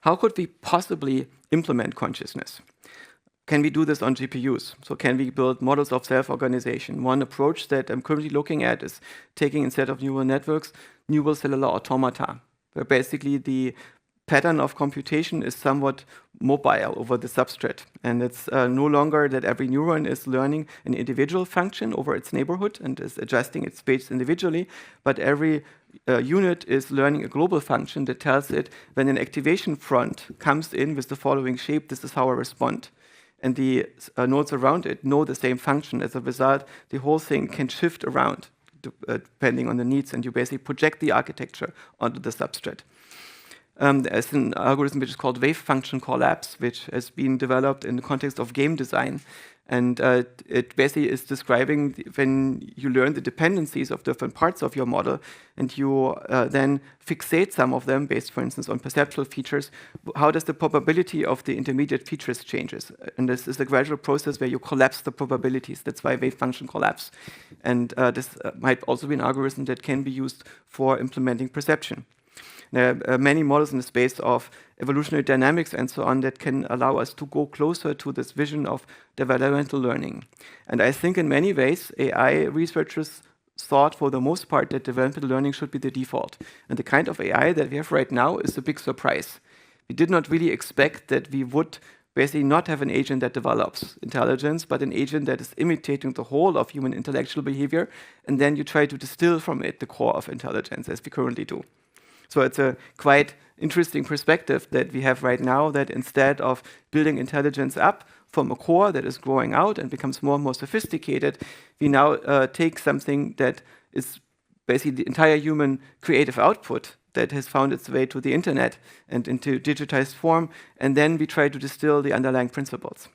how could we possibly implement consciousness? Can we do this on GPUs? So can we build models of self-organization? One approach that I'm currently looking at is taking, instead of neural networks, neural cellular automata, where basically the pattern of computation is somewhat mobile over the substrate. And it's no longer that every neuron is learning an individual function over its neighborhood and is adjusting its weights individually, but every unit is learning a global function that tells it when an activation front comes in with the following shape, this is how I respond. And the nodes around it know the same function. As a result, the whole thing can shift around depending on the needs, and you basically project the architecture onto the substrate. There's an algorithm which is called wave function collapse, which has been developed in the context of game design. And it basically is describing when you learn the dependencies of different parts of your model, and you then fixate some of them based, for instance, on perceptual features, how does the probability of the intermediate features changes? And this is a gradual process where you collapse the probabilities. That's why wave function collapse. And this might also be an algorithm that can be used for implementing perception. There are many models in the space of evolutionary dynamics and so on that can allow us to go closer to this vision of developmental learning. And I think in many ways, AI researchers thought for the most part that developmental learning should be the default. And the kind of AI that we have right now is a big surprise. We did not really expect that we would basically not have an agent that develops intelligence, but an agent that is imitating the whole of human intellectual behavior, and then you try to distill from it the core of intelligence, as we currently do. So it's a quite interesting perspective that we have right now, that instead of building intelligence up from a core that is growing out and becomes more and more sophisticated, we now take something that is basically the entire human creative output that has found its way to the internet and into digitized form, and then we try to distill the underlying principles.